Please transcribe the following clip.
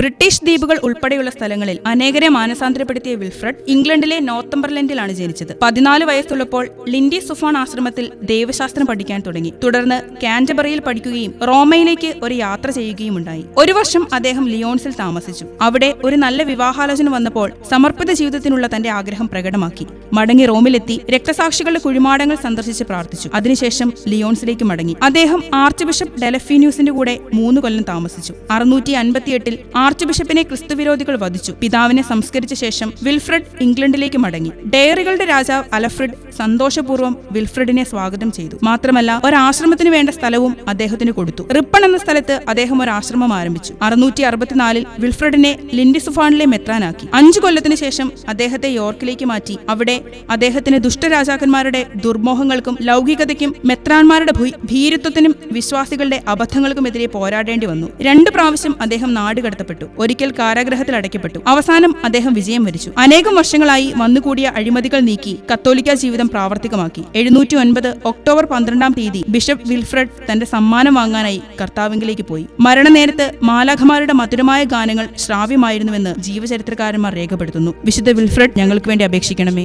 British ദ്വീപുകൾ ഉൾപ്പെടെയുള്ള സ്ഥലങ്ങളിൽ അനേകരെ മാനസാന്തരപ്പെടുത്തിയ വിൽഫ്രഡ് ഇംഗ്ലണ്ടിലെ നോർത്തംബർലൻഡിലാണ് ജനിച്ചത്. 14 വയസ്സുള്ളപ്പോൾ ലിൻഡി സുഫോൺ ആശ്രമത്തിൽ ദൈവശാസ്ത്രം പഠിക്കാൻ തുടങ്ങി. തുടർന്ന് കാൻറ്റർബറിയിൽ പഠിക്കുകയും റോമയിലേക്ക് ഒരു യാത്ര ചെയ്യുകയും ഉണ്ടായി. ഒരു വർഷം അദ്ദേഹം ലിയോൺസിൽ താമസിച്ചു. അവിടെ ഒരു നല്ല വിവാഹാലോചന വന്നപ്പോൾ സമർപ്പിത ജീവിതത്തിനുള്ള തന്റെ ആഗ്രഹം പ്രകടമാക്കി. മടങ്ങി റോമിലെത്തി രക്തസാക്ഷികളുടെ കുഴിമാടങ്ങൾ സന്ദർശിച്ച് പ്രാർത്ഥിച്ചു. അതിനുശേഷം ലിയോൺസിലേക്ക് മടങ്ങി. അദ്ദേഹം ആർച്ച് ബിഷപ്പ് ഡെലഫീന്യൂസിന്റെ കൂടെ 3 കൊല്ലം താമസിച്ചു. 658 ആർച്ച് ബിഷപ്പിനെ ക്രിസ്തുവിരോധികൾ വധിച്ചു. പിതാവിനെ സംസ്കരിച്ച ശേഷം വിൽഫ്രഡ് ഇംഗ്ലണ്ടിലേക്ക് മടങ്ങി. ഡയറികളുടെ രാജാവ് അലഫ്രഡ് സന്തോഷപൂർവ്വം വിൽഫ്രഡിനെ സ്വാഗതം ചെയ്തു. മാത്രമല്ല ഒരാശ്രമത്തിന് വേണ്ട സ്ഥലവും അദ്ദേഹത്തിന് കൊടുത്തു. റിപ്പൺ എന്ന സ്ഥലത്ത് അദ്ദേഹം ഒരു ആശ്രമം ആരംഭിച്ചു. 664 വിൽഫ്രഡിനെ ലിൻഡി സുഫാണിലെ മെത്രാനാക്കി. 5 കൊല്ലത്തിന് ശേഷം അദ്ദേഹത്തെ യോർക്കിലേക്ക് മാറ്റി. അവിടെ അദ്ദേഹത്തിന് ദുഷ്ടരാജാക്കന്മാരുടെ ദുർമോഹങ്ങൾക്കും ലൗകികതയ്ക്കും മെത്രാന്മാരുടെ ഭീരുത്വത്തിനും വിശ്വാസികളുടെ അബദ്ധങ്ങൾക്കുമെതിരെ പോരാടേണ്ടി വന്നു. 2 പ്രാവശ്യം അദ്ദേഹം നാടുകടത്തപ്പെട്ടു. ഒരിക്കൽ കാരാഗ്രഹത്തിൽ അടയ്ക്കപ്പെട്ടു. അവസാനം അദ്ദേഹം വിജയം വരിച്ചു. അനേകം വർഷങ്ങളായി വന്നുകൂടിയ അഴിമതികൾ നീക്കി കത്തോലിക്ക ജീവിതം പ്രാവർത്തികമാക്കി. 709 ഒക്ടോബർ 12-ാം തീയതി ബിഷപ്പ് വിൽഫ്രഡ് തന്റെ സമ്മാനം വാങ്ങാനായി കർത്താവിംഗിലേക്ക് പോയി. മരണനേരത്ത് മാലാഖമാരുടെ മധുരമായ ഗാനങ്ങൾ ശ്രാവ്യമായിരുന്നുവെന്ന് ജീവചരിത്രകാരന്മാർ രേഖപ്പെടുത്തുന്നു. വിശുദ്ധ വിൽഫ്രഡ് ഞങ്ങൾക്ക് വേണ്ടി അപേക്ഷിക്കണമേ.